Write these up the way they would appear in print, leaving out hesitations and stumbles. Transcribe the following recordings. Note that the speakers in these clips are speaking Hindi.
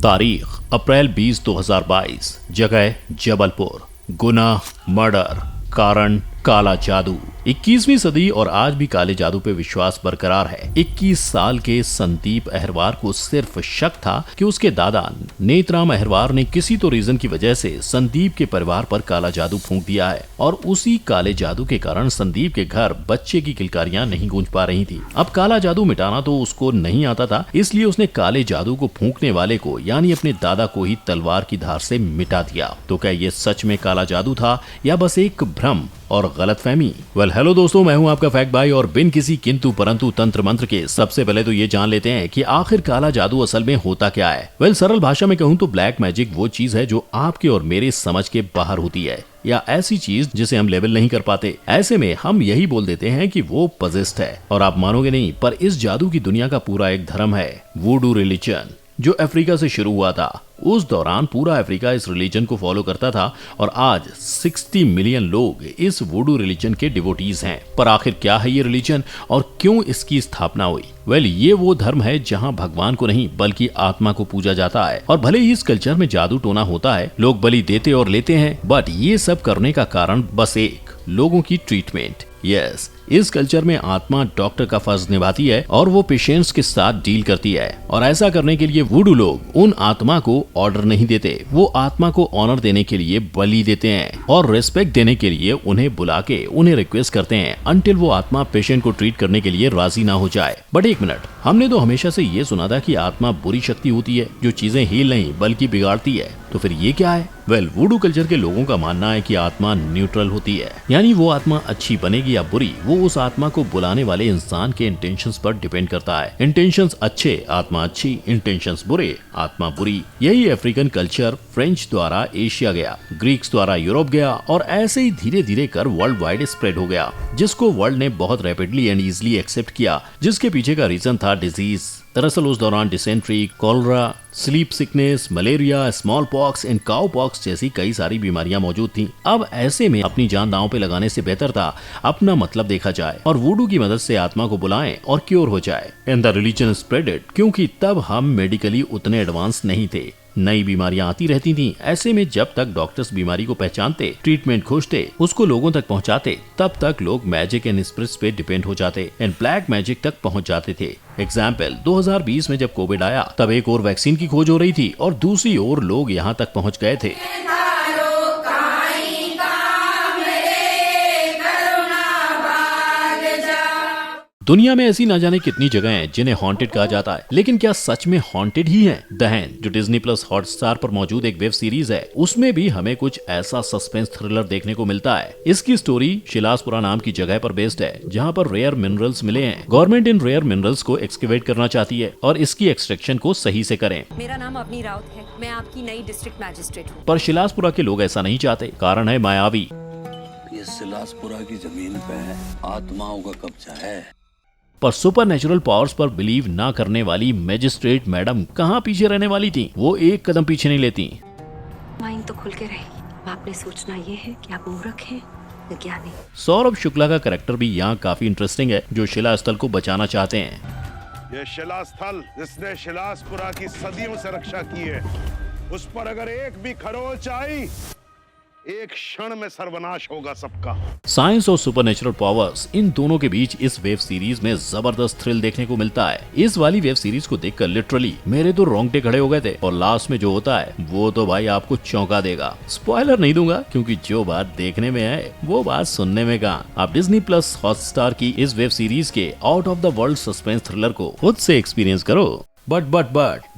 तारीख अप्रैल 20 2022, जगह जबलपुर, गुनाह मर्डर, कारण काला जादू। 21वीं सदी और आज भी काले जादू पे विश्वास बरकरार है। 21 साल के संदीप अहरवार को सिर्फ शक था कि उसके दादा नेतराम अहरवार ने किसी तो रीजन की वजह से संदीप के परिवार पर काला जादू फूंक दिया है और उसी काले जादू के कारण संदीप के घर बच्चे की किलकारियां नहीं गूंज पा रही थी। अब काला जादू मिटाना तो उसको नहीं आता था, इसलिए उसने काले जादू को फूंकने वाले को यानी अपने दादा को ही तलवार की धार से मिटा दिया। तो क्या ये सच में काला जादू था या बस एक भ्रम और गलतफहमी? हेलो दोस्तों, मैं हूं आपका फैक्ट भाई और बिन किसी किंतु परंतु तंत्र मंत्र के सबसे पहले तो ये जान लेते हैं कि आखिर काला जादू असल में होता क्या है। सरल भाषा में कहूं तो ब्लैक मैजिक वो चीज है जो आपके और मेरे समझ के बाहर होती है, या ऐसी चीज जिसे हम लेवल नहीं कर पाते। ऐसे में हम यही बोल देते हैं कि वो पजेस्ट है। और आप मानोगे नहीं, पर इस जादू की दुनिया का पूरा एक धर्म है, वुडू रिलीजन, जो अफ्रीका से शुरू हुआ था। उस दौरान पूरा अफ्रीका इस रिलीजन को फॉलो करता था और आज 60 मिलियन लोग इस वुडू रिलीजन के डिवोटीज हैं। पर आखिर क्या है ये रिलीजन और क्यों इसकी स्थापना हुई? ये वो धर्म है जहां भगवान को नहीं बल्कि आत्मा को पूजा जाता है। और भले ही इस कल्चर में जादू टोना होता है, लोग बलि देते और लेते हैं, बट ये सब करने का कारण बस एक, लोगों की ट्रीटमेंट। यस, इस कल्चर में आत्मा डॉक्टर का फर्ज निभाती है और वो पेशेंट्स के साथ डील करती है। और ऐसा करने के लिए वुडू लोग उन आत्मा को ऑर्डर नहीं देते, वो आत्मा को ऑनर देने के लिए बलि देते हैं और रिस्पेक्ट देने के लिए उन्हें बुला के उन्हें रिक्वेस्ट करते हैं अनटिल वो आत्मा पेशेंट को ट्रीट करने के लिए राजी ना हो जाए। बट एक मिनट, हमने तो हमेशा से ये सुना था कि आत्मा बुरी शक्ति होती है जो चीजें हील नहीं बल्कि बिगाड़ती है। तो फिर ये क्या है? वुडू कल्चर के लोगों का मानना है कि आत्मा न्यूट्रल होती है, यानी वो आत्मा अच्छी बनेगी या बुरी, वो उस आत्मा को बुलाने वाले इंसान के इंटेंशंस पर डिपेंड करता है। इंटेंशंस अच्छे, आत्मा अच्छी, इंटेंशंस बुरे, आत्मा बुरी। यही अफ्रीकन कल्चर फ्रेंच द्वारा एशिया गया, ग्रीक्स द्वारा यूरोप गया और ऐसे ही धीरे धीरे कर वर्ल्ड वाइड स्प्रेड हो गया, जिसको वर्ल्ड ने बहुत रैपिडली एंड इजिली एक्सेप्ट किया। जिसके पीछे का रीजन था डिजीज। दरअसल उस दौरान dysentery, cholera, sleep sickness, malaria, small pox and cow pox जैसी कई सारी बीमारियां मौजूद थीं। अब ऐसे में अपनी जान दांव पे लगाने से बेहतर था अपना मतलब देखा जाए और वुडू की मदद से आत्मा को बुलाएं और क्योर हो जाए। एंड द रिलीजन स्प्रेडेड, क्योंकि तब हम मेडिकली उतने एडवांस नहीं थे, नई बीमारियां आती रहती थीं। ऐसे में जब तक डॉक्टर्स बीमारी को पहचानते, ट्रीटमेंट खोजते, उसको लोगों तक पहुंचाते, तब तक लोग मैजिक एंड स्पिरिट्स पे डिपेंड हो जाते एंड ब्लैक मैजिक तक पहुंच जाते थे। एग्जाम्पल, 2020 में जब कोविड आया तब एक और वैक्सीन की खोज हो रही थी और दूसरी ओर लोग यहाँ तक पहुँच गए थे। दुनिया में ऐसी ना जाने कितनी जगह हैं जिन्हें हॉन्टेड कहा जाता है, लेकिन क्या सच में हॉन्टेड ही है? दहन, जो डिज्नी प्लस हॉटस्टार पर मौजूद एक वेब सीरीज है, उसमें भी हमें कुछ ऐसा सस्पेंस थ्रिलर देखने को मिलता है। इसकी स्टोरी शिलासपुरा नाम की जगह पर बेस्ड है, जहां पर रेयर मिनरल्स मिले हैं। गवर्नमेंट इन रेयर मिनरल्स को एक्सकेवेट करना चाहती है और इसकी एक्सट्रैक्शन को सही से करें। मेरा नाम अवनी राउत है, मैं आपकी नई डिस्ट्रिक्ट मैजिस्ट्रेट हूँ। पर शिलासपुरा के लोग ऐसा नहीं चाहते। कारण है मायावी। ये शिलासपुरा की जमीन पे आत्माओं का कब्जा है। पर सुपर नेचुरल पावर्स पर बिलीव ना करने वाली मैजिस्ट्रेट मैडम कहाँ पीछे रहने वाली थी? वो एक कदम पीछे नहीं लेती। माइंड तो खुल के रहेगी। आपने सोचना ये है कि आप मूर्ख हैं, विज्ञानी। सौरभ शुक्ला का कैरेक्टर भी यहाँ काफी इंटरेस्टिंग है, जो शिला स्थल को बचाना चाहते हैं। ये शिला स्थल जिसने शिलासपुरा की सदियों से रक्षा की है, उस पर अगर एक भी खरोंच आई, एक क्षण में सर्वनाश होगा सबका। साइंस और सुपरनेचुरल पावर्स, इन दोनों के बीच इस वेब सीरीज में जबरदस्त थ्रिल देखने को मिलता है। इस वाली वेब सीरीज को देखकर लिटरली मेरे तो रोंगटे खड़े हो गए थे और लास्ट में जो होता है वो तो भाई आपको चौंका देगा। स्पॉइलर नहीं दूंगा क्योंकि जो बात देखने में है वो बात सुनने में कहाँ। आप डिज्नी प्लस हॉटस्टार की इस वेब सीरीज के out of the world suspense thriller को खुद से एक्सपीरियंस करो। But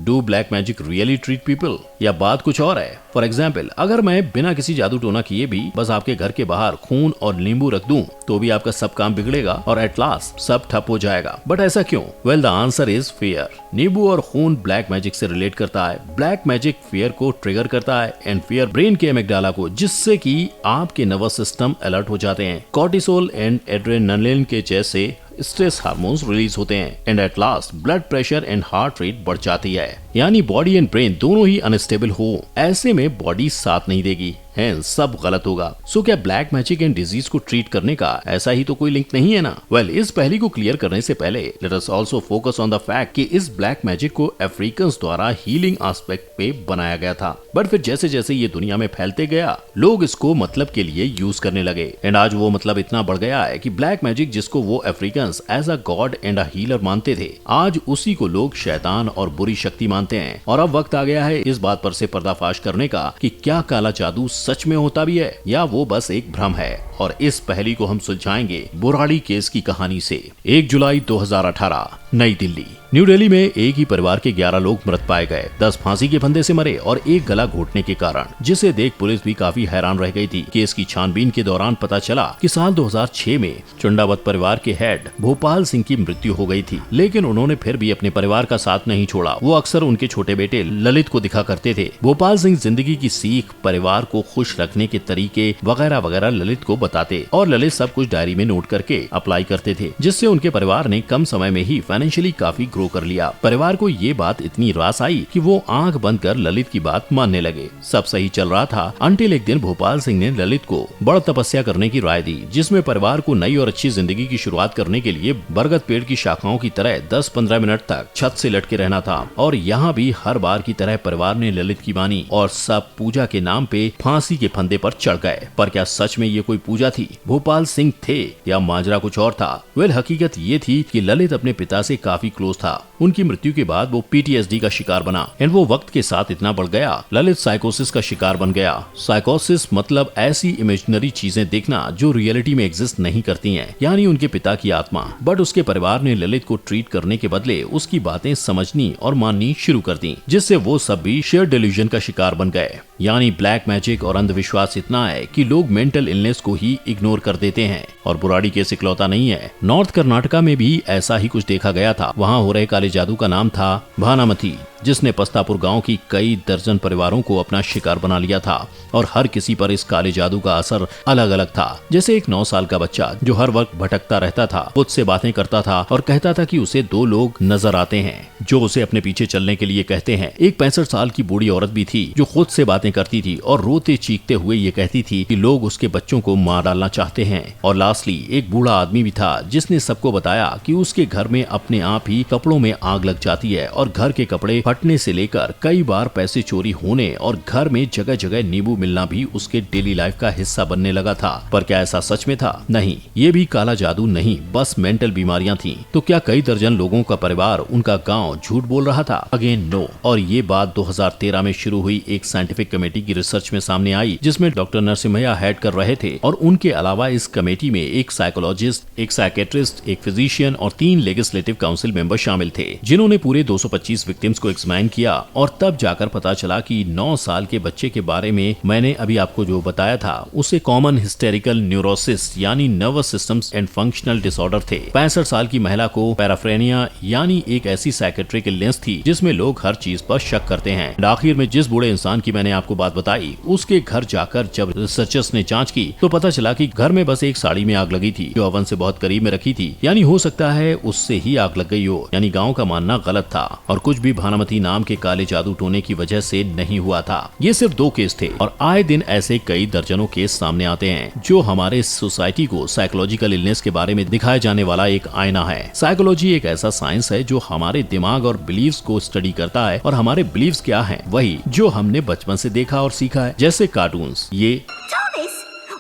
do black magic really treat people, या बात कुछ और है? फॉर एग्जाम्पल, अगर मैं बिना किसी जादू टोना किए भी बस आपके घर के बाहर खून और नींबू रख दूं, तो भी आपका सब काम बिगड़ेगा और एट लास्ट सब ठप हो जाएगा। बट ऐसा क्यों? The answer is fear. नींबू और खून ब्लैक मैजिक से रिलेट करता है। ब्लैक मैजिक फियर को ट्रिगर करता है एंड फियर ब्रेन के एमिगडाला को, जिससे कि आपके नर्वस सिस्टम अलर्ट हो जाते हैं। कॉर्टिसोल एंड एड्रेनालिन के जैसे स्ट्रेस हार्मोन्स रिलीज होते हैं and at last blood pressure and heart rate बढ़ जाती है। यानी बॉडी एंड ब्रेन दोनों ही अनस्टेबल हो। ऐसे में बॉडी साथ नहीं देगी, सब गलत होगा। सो क्या ब्लैक मैजिक एंड डिजीज को ट्रीट करने का ऐसा ही तो कोई लिंक नहीं है ना? वेल, इस पहली को क्लियर करने से पहले let us also focus on the fact कि इस ब्लैक मैजिक को अफ्रीकन्स द्वारा हीलिंग एस्पेक्ट पे बनाया गया था, बट फिर जैसे जैसे ये दुनिया में फैलते गया लोग इसको मतलब के लिए यूज करने लगे एंड आज वो मतलब इतना बढ़ गया है कि ब्लैक मैजिक जिसको वो Africans as a god and a healer मानते थे, आज उसी को लोग शैतान और बुरी शक्ति मानते हैं। और अब वक्त आ गया है इस बात पर से पर्दाफाश करने का कि क्या काला जादू सच में होता भी है या वो बस एक भ्रम है। और इस पहली को हम सुलझाएंगे बुराड़ी केस की कहानी से। 1 जुलाई 2018 नई दिल्ली। न्यू दिल्ली में एक ही परिवार के 11 लोग मृत पाए गए। 10 फांसी के फंदे से मरे और एक गला घोटने के कारण, जिसे देख पुलिस भी काफी हैरान रह गई थी। केस की छानबीन के दौरान पता चला कि साल 2006 में चुंडावत परिवार के हेड भोपाल सिंह की मृत्यु हो गई थी, लेकिन उन्होंने फिर भी अपने परिवार का साथ नहीं छोड़ा। वो अक्सर उनके छोटे बेटे ललित को दिखा करते थे। भोपाल सिंह जिंदगी की सीख, परिवार को खुश रखने के तरीके वगैरह वगैरह ललित को बताते और ललित सब कुछ डायरी में नोट करके अप्लाई करते थे, जिससे उनके परिवार ने कम समय में ही फाइनेंशियली काफी ग्रो कर लिया। परिवार को ये बात इतनी रास आई कि वो आंख बंद कर ललित की बात मानने लगे। सब सही चल रहा था अंटिल एक दिन भोपाल सिंह ने ललित को बड़ तपस्या करने की राय दी, जिसमें परिवार को नई और अच्छी जिंदगी की शुरुआत करने के लिए बरगद पेड़ की शाखाओं की तरह 10-15 मिनट तक छत से लटके रहना था। और यहाँ भी हर बार की तरह परिवार ने ललित की मानी और सब पूजा के नाम पे फांसी के फंदे पर चढ़ गए। पर क्या सच में ये कोई पूजा थी? भोपाल सिंह थे या माजरा कुछ और था? वेल, हकीकत ये थी कि ललित अपने पिता से काफी क्लोज था। उनकी मृत्यु के बाद वो PTSD का शिकार बना एंड वो वक्त के साथ इतना बढ़ गया ललित साइकोसिस का शिकार बन गया। साइकोसिस मतलब ऐसी इमेजिनरी चीजें देखना जो रियलिटी में एग्जिस्ट नहीं करती हैं, यानी उनके पिता की आत्मा। बट उसके परिवार ने ललित को ट्रीट करने के बदले उसकी बातें समझनी और माननी शुरू कर दी, जिससे वो सब भी शेयर डिल्यूजन का शिकार बन गए। यानी ब्लैक मैजिक और अंधविश्वास इतना है कि लोग मेंटल इलनेस को ही इग्नोर कर देते हैं। और बुराड़ी केस इकलौता नहीं है, नॉर्थ कर्नाटका में भी ऐसा ही कुछ देखा गया था। वहाँ हो रहे काले जादू का नाम था भानामती, जिसने पस्तापुर गांव की कई दर्जन परिवारों को अपना शिकार बना लिया था और हर किसी पर इस काले जादू का असर अलग अलग था। जैसे एक 9 साल का बच्चा जो हर वक्त भटकता रहता था, खुद से बातें करता था और कहता था कि उसे 2 लोग नजर आते हैं जो उसे अपने पीछे चलने के लिए कहते हैं। एक 65 साल की बूढ़ी औरत भी थी जो खुद से बातें करती थी और रोते चीखते हुए ये कहती थी कि लोग उसके बच्चों को मार डालना चाहते हैं। और लास्टली एक बूढ़ा आदमी भी था जिसने सबको बताया कि उसके घर में अपने आप ही कपड़ों में आग लग जाती है और घर के कपड़े फटने से लेकर कई बार पैसे चोरी होने और घर में जगह जगह नींबू मिलना भी उसके डेली लाइफ का हिस्सा बनने लगा था। पर क्या ऐसा सच में था? नहीं, ये भी काला जादू नहीं, बस मेंटल बीमारियां थी। तो क्या कई दर्जन लोगों का परिवार, उनका गांव झूठ बोल रहा था? Again no. और ये बात 2013 में शुरू हुई एक साइंटिफिक कमेटी की रिसर्च में सामने आई, जिसमें डॉक्टर नरसिम्हा हेड कर रहे थे। और उनके अलावा इस कमेटी में एक साइकोलॉजिस्ट, एक साइकेट्रिस्ट, एक फिजिशियन और 3 लेजिस्लेटिव काउंसिल मेंबर शामिल थे, जिन्होंने पूरे 225 विक्टिम्स को एग्जामिन किया। और तब जाकर पता चला कि 9 साल के बच्चे के बारे में मैंने अभी आपको जो बताया था उसे कॉमन हिस्टेरिकल न्यूरोसिस यानी nervous systems and functional disorder थे। 65 साल की महिला को पैराफ्रेनिया यानी एक ऐसी साइकेट्रिक इलनेस थी जिसमें लोग हर चीज पर शक करते हैं। आखिर में जिस बूढ़े इंसान की मैंने आपको बात बताई, उसके घर जाकर जब रिसर्चर्स ने जांच की तो पता चला कि घर में बस एक साड़ी में आग लगी थी जो ओवन से बहुत करीब में रखी थी। यानी हो सकता है उससे ही आग लग गई हो। यानी गाँव का मानना गलत था और कुछ भी भानामती नाम के काले जादू टोने की वजह से नहीं हुआ था। ये सिर्फ 2 केस थे और आए दिन ऐसे कई दर्जनों केस सामने आते हैं जो हमारे सोसाइटी को साइकोलॉजिकल इलनेस के बारे में दिखाए जाने वाला एक आईना है। साइकोलॉजी एक ऐसा साइंस है जो हमारे दिमाग और बिलीव्स को स्टडी करता है और हमारे बिलीव्स क्या हैं, वही जो हमने बचपन से देखा और सीखा है। जैसे कार्टून्स, ये Thomas,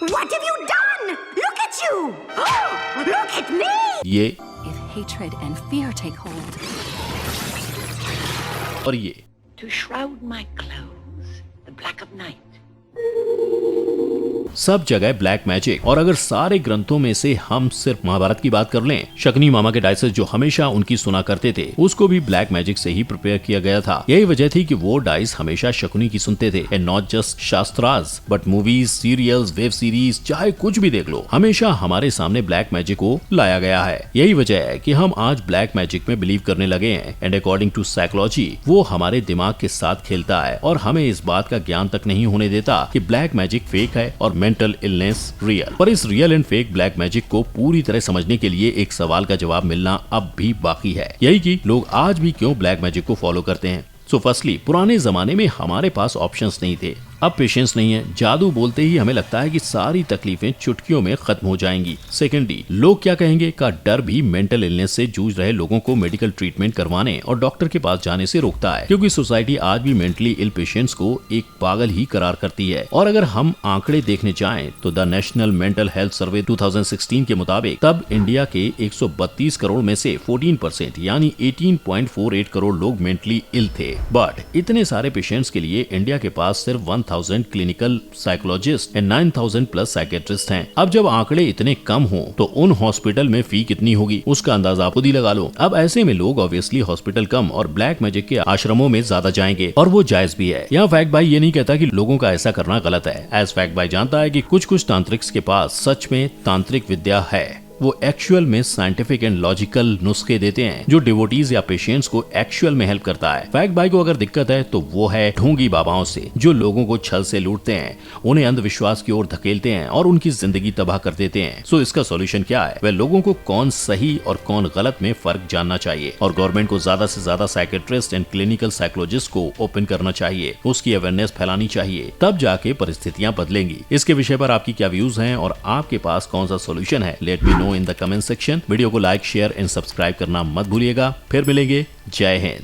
what have you done? Look at you! Oh, look at me! ये If hatred and fear take hold, और ये To shroud my clothes, the black of night. सब जगह ब्लैक मैजिक। और अगर सारे ग्रंथों में से हम सिर्फ महाभारत की बात कर लें, शकुनी मामा के डाइसेस जो हमेशा उनकी सुना करते थे, उसको भी ब्लैक मैजिक से ही प्रिपेयर किया गया था। यही वजह थी कि वो डाइस हमेशा शकुनी की सुनते थे। एंड नॉट जस्ट शास्त्रास but movies, serials, web series, चाहे कुछ भी देख लो, हमेशा हमारे सामने ब्लैक मैजिक को लाया गया है। यही वजह है कि हम आज ब्लैक मैजिक में बिलीव करने लगे हैं। एंड अकॉर्डिंग टू साइकोलॉजी वो हमारे दिमाग के साथ खेलता है और हमें इस बात का ज्ञान तक नहीं होने देता कि ब्लैक मैजिक फेक है और मेंटल इलनेस रियल। पर इस real and fake black magic को पूरी तरह समझने के लिए एक सवाल का जवाब मिलना अब भी बाकी है, यही कि लोग आज भी क्यों ब्लैक मैजिक को फॉलो करते हैं। सो फर्स्टली, पुराने जमाने में हमारे पास ऑप्शंस नहीं थे। अब पेशेंस नहीं है। जादू बोलते ही हमें लगता है कि सारी तकलीफें चुटकियों में खत्म हो जाएंगी। सेकेंडली, लोग क्या कहेंगे का डर भी मेंटल इलनेस से जूझ रहे लोगों को मेडिकल ट्रीटमेंट करवाने और डॉक्टर के पास जाने से रोकता है, क्योंकि सोसाइटी आज भी मेंटली इल पेशेंट्स को एक पागल ही करार करती है। और अगर हम आंकड़े देखने जाएं तो the national mental health survey 2016 के मुताबिक तब इंडिया के 132 करोड़ में से 14% यानी 18.48 करोड़ लोग मेंटली इल थे। बट इतने सारे पेशेंट्स के लिए इंडिया के पास सिर्फ 1000 clinical psychologist and 9000 plus psychiatrist हैं। अब जब आंकड़े इतने कम हो तो उन हॉस्पिटल में फी कितनी होगी उसका अंदाजा खुद ही लगा लो। अब ऐसे में लोग ऑब्वियसली हॉस्पिटल कम और ब्लैक मैजिक के आश्रमों में ज्यादा जाएंगे, और वो जायज भी है। यहाँ फैक्ट भाई ये नहीं कहता कि लोगों का ऐसा करना गलत है। एज फैक्ट भाई जानता है कि कुछ तांत्रिक्स के पास सच में तांत्रिक विद्या है। वो एक्चुअल में साइंटिफिक एंड लॉजिकल नुस्खे देते हैं जो डिवोटीज या पेशेंट्स को एक्चुअल में हेल्प करता है। फैक्ट भाई को अगर दिक्कत है तो वो है ढोंगी बाबाओं से, जो लोगों को छल से लूटते हैं, उन्हें अंधविश्वास की ओर धकेलते हैं और उनकी जिंदगी तबाह कर देते हैं। सो इसका सॉल्यूशन क्या है? वह लोगों को कौन सही और कौन गलत में फर्क जानना चाहिए, और गवर्नमेंट को ज्यादा से ज्यादा साइकेट्रिस्ट एंड क्लिनिकल साइकोलॉजिस्ट को ओपन करना चाहिए, उसकी अवेयरनेस फैलानी चाहिए, तब जाके परिस्थितियां बदलेंगी। इसके विषय पर आपकी क्या व्यूज हैं और आपके पास कौन सा सॉल्यूशन है? Let me know in the comment section. Video को लाइक, शेयर एंड सब्सक्राइब करना मत भूलिएगा। फिर मिलेंगे। जय हिंद।